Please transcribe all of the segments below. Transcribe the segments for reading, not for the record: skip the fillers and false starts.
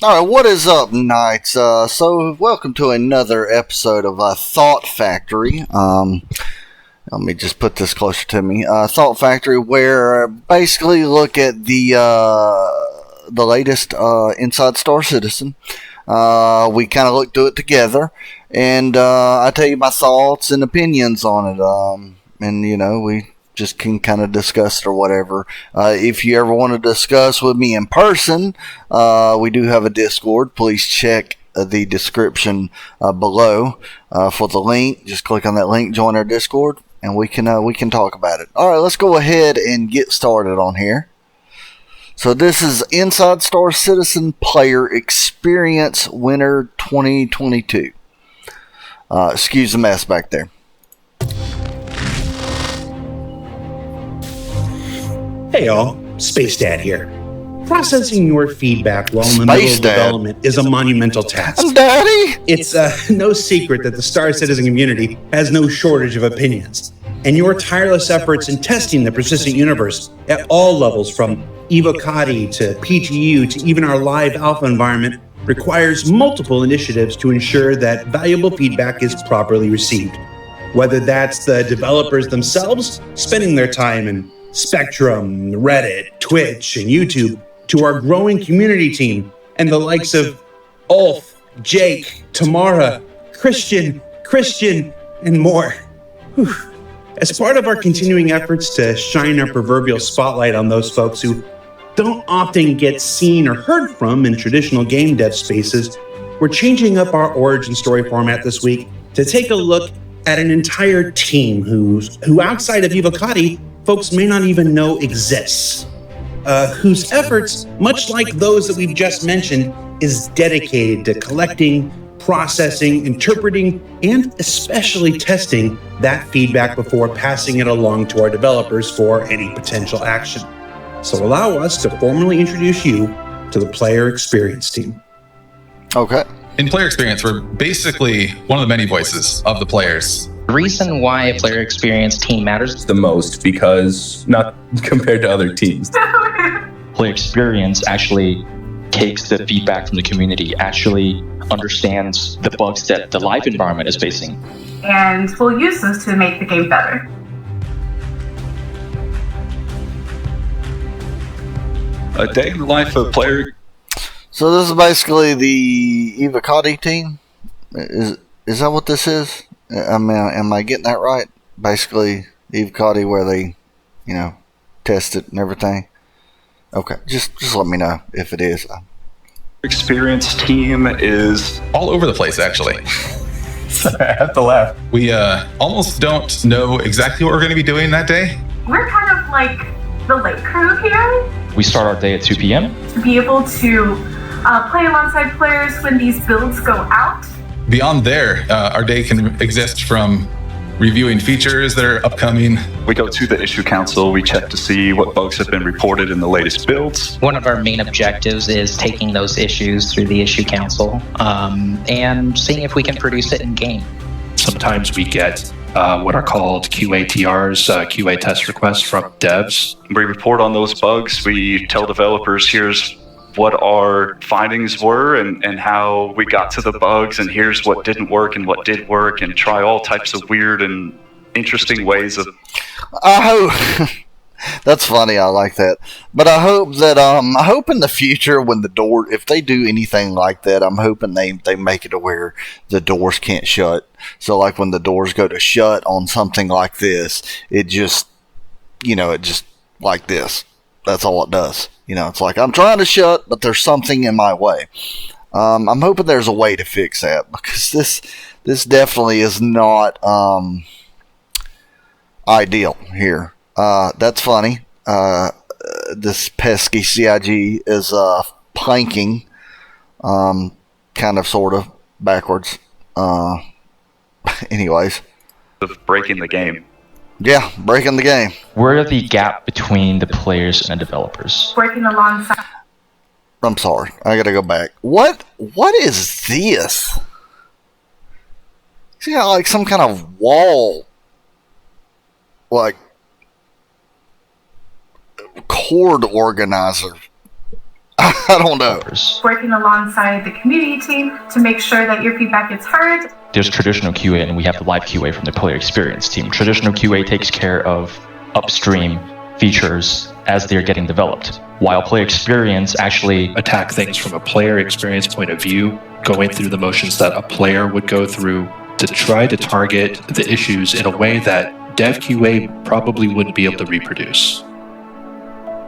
Alright, what is up, Knights? So, welcome to another episode of Thought Factory. Let me just put this closer to me. Thought Factory, where basically look at the latest Inside Star Citizen. We kind of look through it together, and I tell you my thoughts and opinions on it. And, you know, we just can kind of discuss it or whatever. If you ever want to discuss with me in person, we do have a Discord. Please check the description below for the link. Just click on that link, join our Discord, and we can talk about it. All right, let's go ahead and get started on here. So this is Inside Star Citizen Player Experience Winter 2022. Excuse the mess back there. Hey y'all, Space Dad here. Processing your feedback while in the middle of development is a monumental task. Daddy! It's no secret that the Star Citizen community has no shortage of opinions. And your tireless efforts in testing the persistent universe at all levels, from Evocati to PTU to even our live alpha environment, requires multiple initiatives to ensure that valuable feedback is properly received. Whether that's the developers themselves spending their time in Spectrum, Reddit, Twitch, and YouTube, to our growing community team and the likes of Ulf, Jake, Tamara, Christian, and more. Whew. As part of our continuing efforts to shine our proverbial spotlight on those folks who don't often get seen or heard from in traditional game dev spaces, we're changing up our origin story format this week to take a look at an entire team who outside of Evocati, folks may not even know exists, whose efforts, much like those that we've just mentioned, is dedicated to collecting, processing, interpreting, and especially testing that feedback before passing it along to our developers for any potential action. So allow us to formally introduce you to the Player Experience team. Okay. In Player Experience, we're basically one of the many voices of the players. The reason why a player experience team matters the most, because not compared to other teams. Player experience actually takes the feedback from the community, actually understands the bugs that the live environment is facing, and we'll use those to make the game better. A day in the life of player. So this is basically the Evocati team? Is that what this is? I mean, am I getting that right? Basically, Evocati, where they, you know, test it and everything. Okay, just let me know if it is. Experience team is all over the place, actually. I have to laugh. We almost don't know exactly what we're going to be doing that day. We're kind of like the late crew here. We start our day at 2 p.m. To be able to play alongside players when these builds go out. Beyond there, our day can exist from reviewing features that are upcoming. We go to the issue council, we check to see what bugs have been reported in the latest builds. One of our main objectives is taking those issues through the issue council and seeing if we can produce it in game. Sometimes we get what are called QATRs, QA test requests from devs. We report on those bugs, we tell developers here's what our findings were and how we got to the bugs, and here's what didn't work and what did work, and try all types of weird and interesting ways of... I hope... That's funny, I like that. But I hope that, I hope in the future when the door, if they do anything like that, I'm hoping they make it to where the doors can't shut. So like when the doors go to shut on something like this, it just, you know, it just like this. That's all it does. You know, it's like I'm trying to shut, but there's something in my way. I'm hoping there's a way to fix that, because this definitely is not ideal here. That's funny. This pesky CIG is planking, kind of, sort of, backwards. Anyways. Of breaking the game. Yeah, breaking the game. We're the gap between the players and the developers. Working alongside. I'm sorry, I gotta go back. What is this? See how like some kind of wall, like cord organizer. I don't know. Working alongside the community team to make sure that your feedback gets heard. There's traditional QA, and we have the live QA from the player experience team. Traditional QA takes care of upstream features as they're getting developed, while player experience actually attack things from a player experience point of view, going through the motions that a player would go through to try to target the issues in a way that dev QA probably wouldn't be able to reproduce.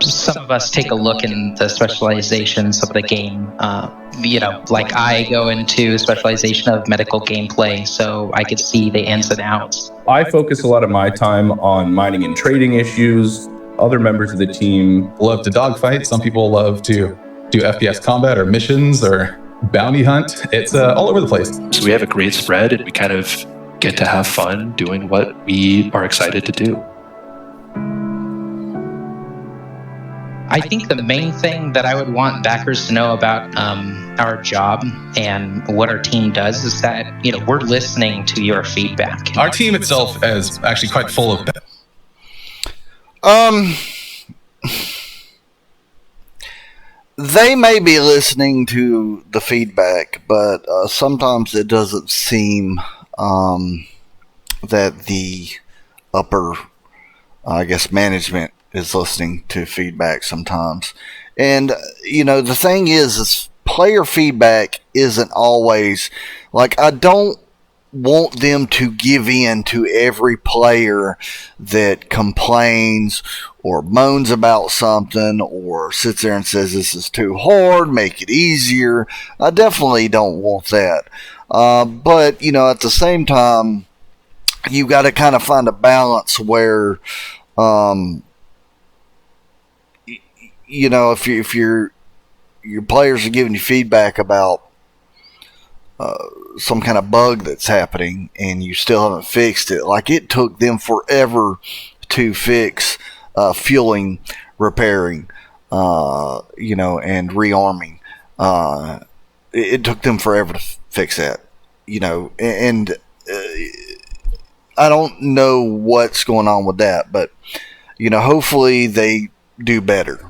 Some of us take a look in the specializations of the game. Like I go into specialization of medical gameplay, so I could see the ins and outs. I focus a lot of my time on mining and trading issues. Other members of the team love to dogfight. Some people love to do FPS combat or missions or bounty hunt. It's all over the place. So we have a great spread, and we kind of get to have fun doing what we are excited to do. I think the main thing that I would want backers to know about our job and what our team does is that, we're listening to your feedback. Our team itself is actually quite full of that. They may be listening to the feedback, but sometimes it doesn't seem that the upper, management is listening to feedback sometimes. And, the thing is player feedback isn't always, I don't want them to give in to every player that complains or moans about something or sits there and says this is too hard, make it easier. I definitely don't want that. But, at the same time, you got to kind of find a balance where, if your players are giving you feedback about some kind of bug that's happening and you still haven't fixed it, it took them forever to fix fueling, repairing, and rearming. It took them forever to fix that, and I don't know what's going on with that, but, hopefully they do better.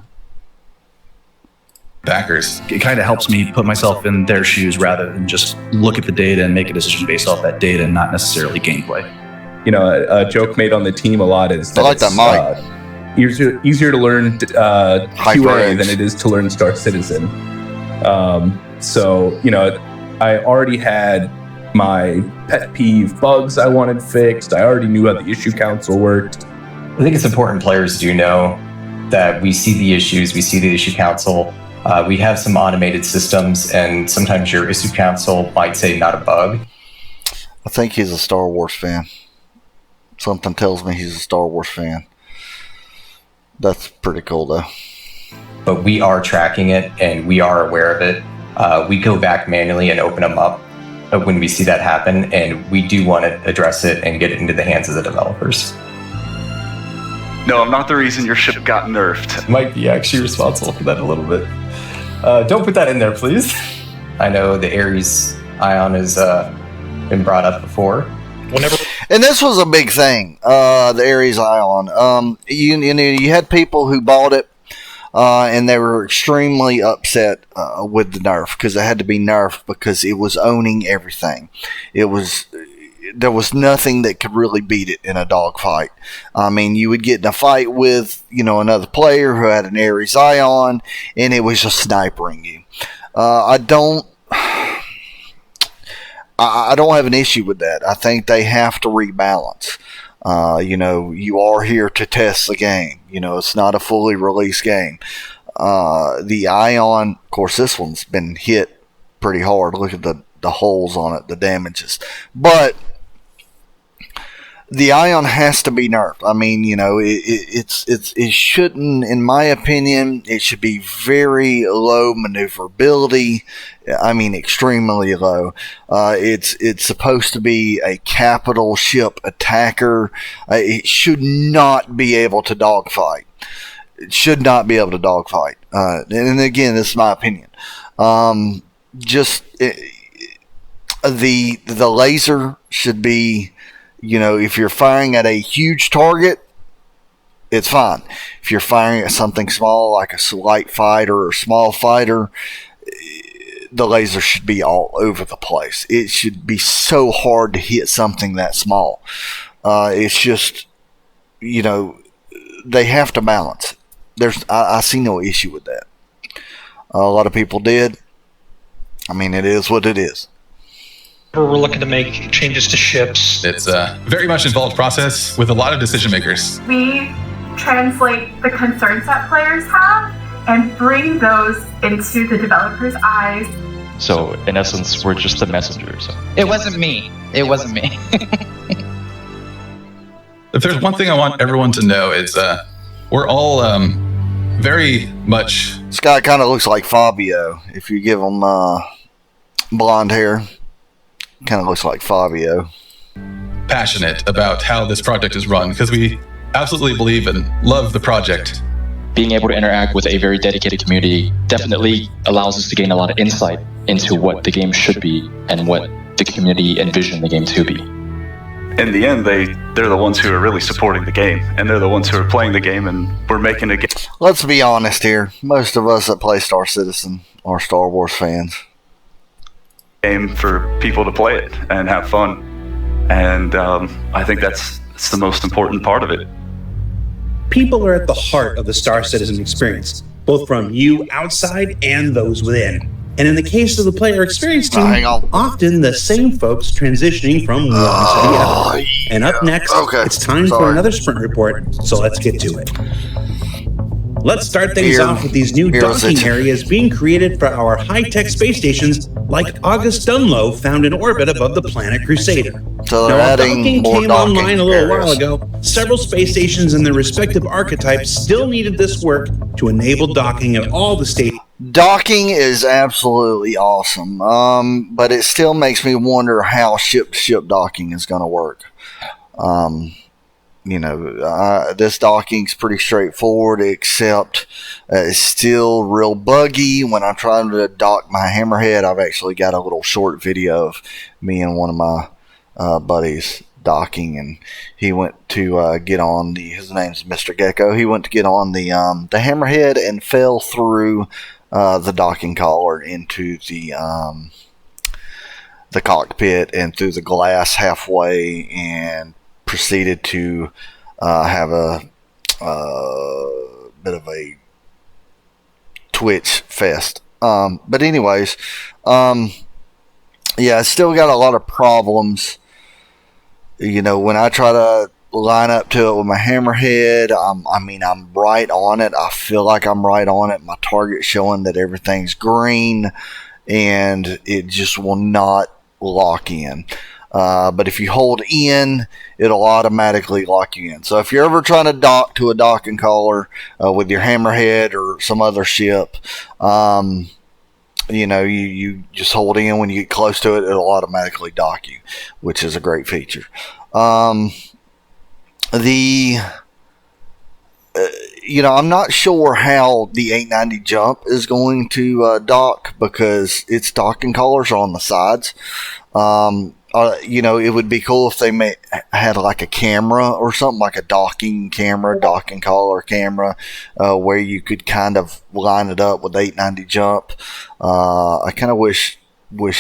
Backers. It kind of helps me put myself in their shoes rather than just look at the data and make a decision based off that data and not necessarily gameplay. A joke made on the team a lot is that easier to learn QA than it is to learn Star Citizen. I already had my pet peeve bugs I wanted fixed. I already knew how the issue council worked. I think it's important players do know that we see the issues, we see the issue council. We have some automated systems, and sometimes your issue council might say not a bug. I think he's a Star Wars fan. Something tells me he's a Star Wars fan. That's pretty cool, though. But we are tracking it, and we are aware of it. We go back manually and open them up when we see that happen, and we do want to address it and get it into the hands of the developers. No, I'm not the reason your ship got nerfed. Might be actually responsible for that a little bit. Don't put that in there, please. I know the Ares Ion has been brought up before. And this was a big thing, the Ares Ion. You had people who bought it, and they were extremely upset with the nerf because it had to be nerfed because it was owning everything. There was nothing that could really beat it in a dogfight. You would get in a fight with, another player who had an Ares Ion, and it was just snipering you. I don't have an issue with that. I think they have to rebalance. You are here to test the game. It's not a fully released game. The Ion, of course, this one's been hit pretty hard. Look at the holes on it, the damages. But the Ion has to be nerfed. It shouldn't, in my opinion, it should be very low maneuverability. Extremely low. It's supposed to be a capital ship attacker. It should not be able to dogfight. It should not be able to dogfight. And again, this is my opinion. The laser should be, if you're firing at a huge target, it's fine. If you're firing at something small like a light fighter or small fighter, the laser should be all over the place. It should be so hard to hit something that small. It's just, they have to balance. I see no issue with that. A lot of people did. I mean, it is what it is. We're looking to make changes to ships. It's a very much involved process with a lot of decision makers. We translate the concerns that players have and bring those into the developers' eyes. So, in essence, we're just the messengers. It wasn't me. It wasn't me. If there's one thing I want everyone to know, is we're all very much... This guy kind of looks like Fabio. If you give him blonde hair, kind of looks like Fabio. Passionate about how this project is run, because we absolutely believe and love the project. Being able to interact with a very dedicated community definitely allows us to gain a lot of insight into what the game should be and what the community envisioned the game to be. In the end, they're the ones who are really supporting the game, and they're the ones who are playing the game, and we're making a game. Let's be honest here. Most of us that play Star Citizen are Star Wars fans. Game for people to play it and have fun, and I think that's the most important part of it. People are at the heart of the Star Citizen experience, both from you outside and those within. And in the case of the player experience team, often the same folks transitioning from one to the other. And up next, it's time for another sprint report, so let's get to it. Let's start things off with these new docking areas being created for our high-tech space stations like August Dunlow found in orbit above the planet Crusader. So now, while docking came online a little while ago, several space stations and their respective archetypes still needed this work to enable docking at all the stations. Docking is absolutely awesome, but it still makes me wonder how ship-to-ship docking is going to work. This docking's pretty straightforward, except it's still real buggy. When I'm trying to dock my Hammerhead, I've actually got a little short video of me and one of my buddies docking, and he went to get on his name's Mr. Gecko. He went to get on the Hammerhead and fell through the docking collar into the cockpit and through the glass halfway, and proceeded to have a bit of a twitch fest. But anyways, it's still got a lot of problems. When I try to line up to it with my Hammerhead, I'm right on it. I feel like I'm right on it. My target's showing that everything's green, and it just will not lock in. But if you hold in, it'll automatically lock you in. So if you're ever trying to dock to a docking collar with your Hammerhead or some other ship, you just hold in. When you get close to it, it'll automatically dock you, which is a great feature. I'm not sure how the 890 jump is going to dock, because its docking collars are on the sides. It would be cool if they had like a camera or something, like a docking collar camera, where you could kind of line it up with 890 jump. I kind of wish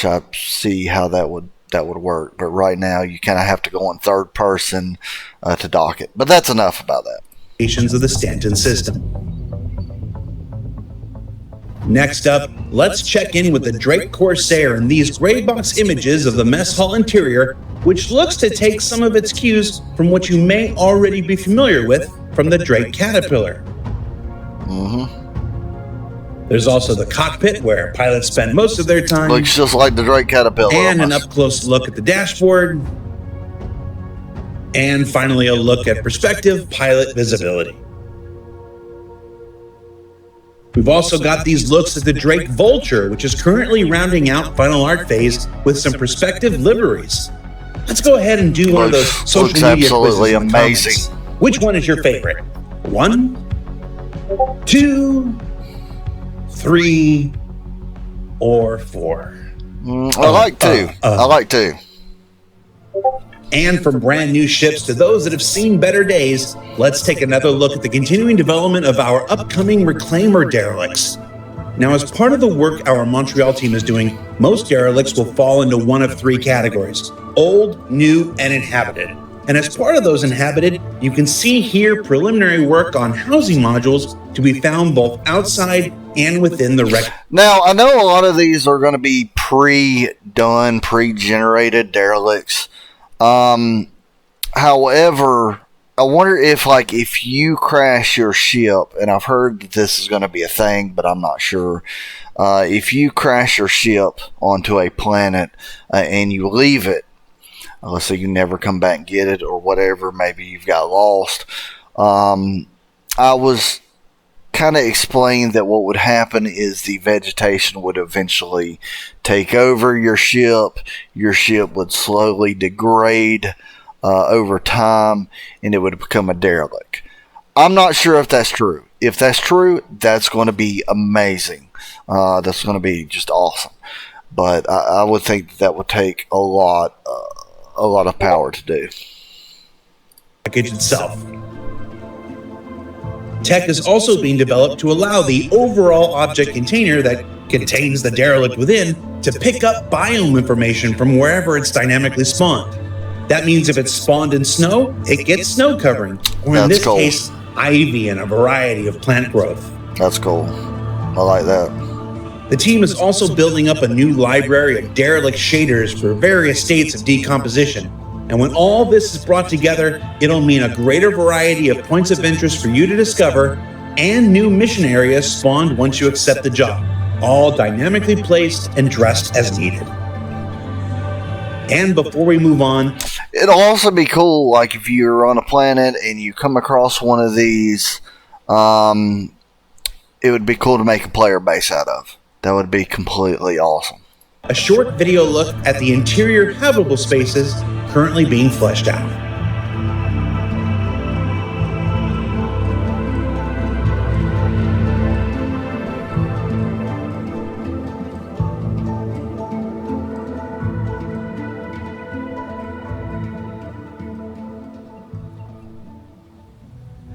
I see how that would work, but right now you kind of have to go in third person to dock it. But that's enough about that. Of the Stanton system. Next up, let's check in with the Drake Corsair and these gray box images of the mess hall interior, which looks to take some of its cues from what you may already be familiar with from the Drake Caterpillar. There's also the cockpit, where pilots spend most of their time. Looks just like the Drake Caterpillar. And an up-close look at the dashboard. And finally, a look at perspective pilot visibility. We've also got these looks at the Drake Vulture, which is currently rounding out final art phase with some perspective liveries. Let's go ahead and do one of those social media absolutely quizzes. Amazing. Which one is your favorite? 1, 2, 3, or 4? I like 2. I like 2. And from brand new ships to those that have seen better days, let's take another look at the continuing development of our upcoming reclaimer derelicts. Now, as part of the work our Montreal team is doing, most derelicts will fall into one of three categories: old, new, and inhabited. And as part of those inhabited, you can see here preliminary work on housing modules to be found both outside and within the wreck. Now, I know a lot of these are going to be pre-done, pre-generated derelicts. However, I wonder if you crash your ship, and I've heard that this is going to be a thing, but I'm not sure. If you crash your ship onto a planet and you leave it, let's say you never come back and get it or whatever, maybe you've got lost. I was kind of explained that what would happen is the vegetation would eventually take over your ship. Your ship would slowly degrade over time, and it would become a derelict. I'm not sure if that's true. If that's true, that's going to be amazing. That's going to be just awesome. But I would think that would take a lot of power to do. Package itself. Tech is also being developed to allow the overall object container that contains the derelict within to pick up biome information from wherever it's dynamically spawned. That means if it's spawned in snow, it gets snow covering, or in this case, ivy and a variety of plant growth. That's cool. I like that. The team is also building up a new library of derelict shaders for various states of decomposition. And when all this is brought together, it'll mean a greater variety of points of interest for you to discover and new mission areas spawned once you accept the job, all dynamically placed and dressed as needed. And before we move on, it'll also be cool, like if you're on a planet and you come across one of these, it would be cool to make a player base out of. That would be completely awesome. A short video look at the interior habitable spaces currently being fleshed out.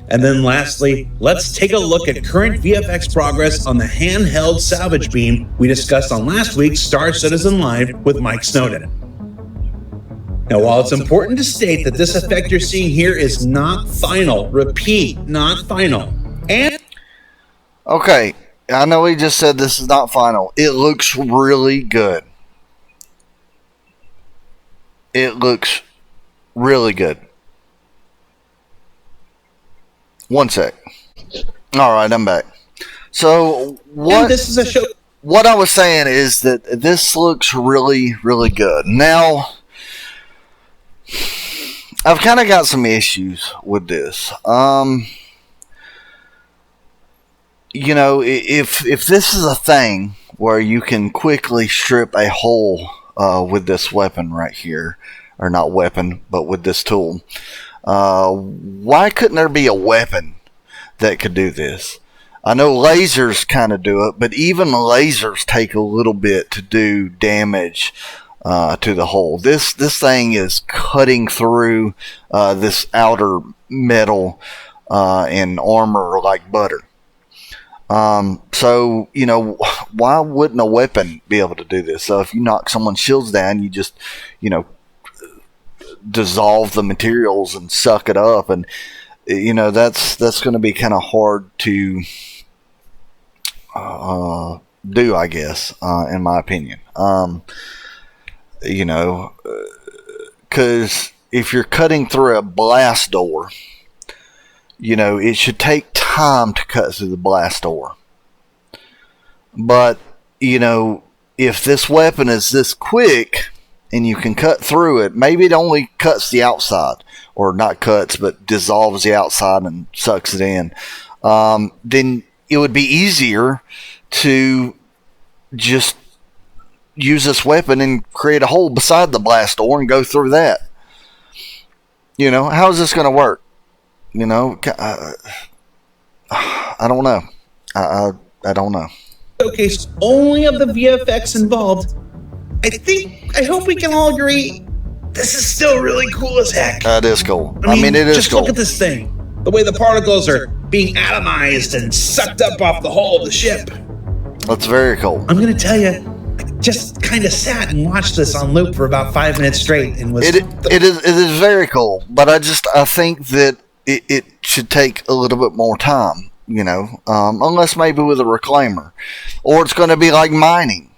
And then lastly, let's take a look at current VFX progress on the handheld salvage beam we discussed on last week's Star Citizen Live with Mike Snowden. Now, while it's important to state that this effect you're seeing here is not final, repeat, not final. And okay, I know he just said this is not final. It looks really good. It looks really good. One sec. All right, I'm back. So what? This is a show. What I was saying is that this looks really, really good. Now, I've kind of got some issues with this. You know, if this is a thing where you can quickly strip a hole with this weapon right here, or not weapon, but with this tool. Why couldn't there be a weapon that could do this? I know lasers kind of do it, but even lasers take a little bit to do damage to the hole. This thing is cutting through this outer metal and armor like butter. So, you know, why wouldn't a weapon be able to do this? So if you knock someone's shields down, you just, you know, dissolve the materials and suck it up, and you know that's going to be kind of hard to do, I guess, in my opinion. You know, because if you're cutting through a blast door, you know it should take time to cut through the blast door. But you know, if this weapon is this quick and you can cut through it, maybe it only cuts the outside, or not cuts, but dissolves the outside and sucks it in, then it would be easier to just use this weapon and create a hole beside the blast door and go through that. You know, how is this going to work? You know, I don't know. I don't know. Showcase only of the VFX involved. I hope we can all agree this is still really cool as heck. That is cool. I mean, it is just cool. look at this thing. The way the particles are being atomized and sucked up off the hull of the ship. That's very cool. I'm going to tell you, I just kind of sat and watched this on loop for about 5 minutes straight and was... It is very cool, but I think that it should take a little bit more time, unless maybe with a reclaimer. Or it's going to be like mining,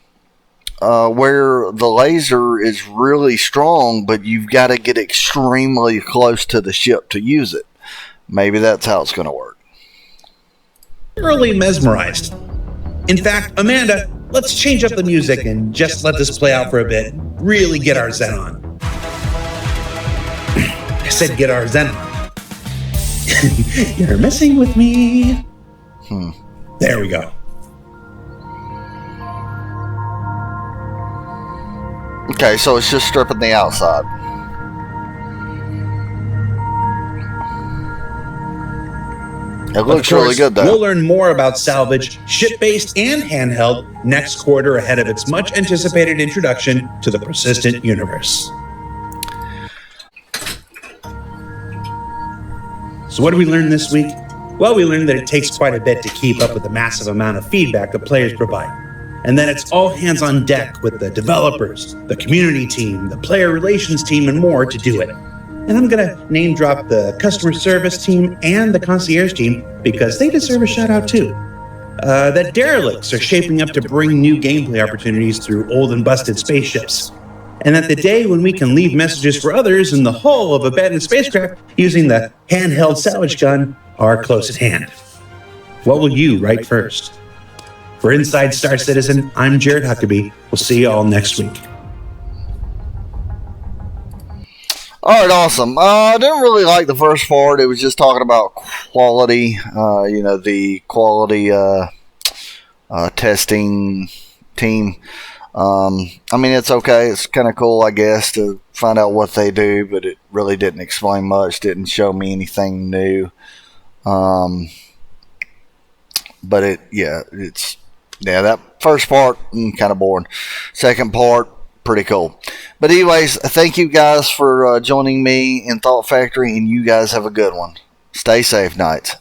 where the laser is really strong, but you've got to get extremely close to the ship to use it. Maybe that's how it's going to work. Thoroughly mesmerized. In fact, Amanda, let's change up the music and just let this play out for a bit. Really get our zen on. I said get our zen on. You're messing with me. There we go. Okay, so it's just stripping the outside. It looks really good, though. We'll learn more about salvage, ship-based and handheld, next quarter ahead of its much-anticipated introduction to the persistent universe. So what did we learn this week? Well, we learned that it takes quite a bit to keep up with the massive amount of feedback that players provide. And then it's all hands on deck with the developers, the community team, the player relations team, and more to do it. And I'm going to name drop the customer service team and the concierge team because they deserve a shout out too. That derelicts are shaping up to bring new gameplay opportunities through old and busted spaceships. And that the day when we can leave messages for others in the hull of abandoned spacecraft using the handheld salvage gun are close at hand. What will you write first? For Inside Star Citizen, I'm Jared Huckabee. We'll see you all next week. Alright, awesome. I didn't really like the first part. It was just talking about quality, the quality testing team. It's okay. It's kind of cool, I guess, to find out what they do, but it really didn't explain much, didn't show me anything new. But that first part, kind of boring. Second part, pretty cool. But anyways, thank you guys for joining me in Thought Factory, and you guys have a good one. Stay safe, Knights.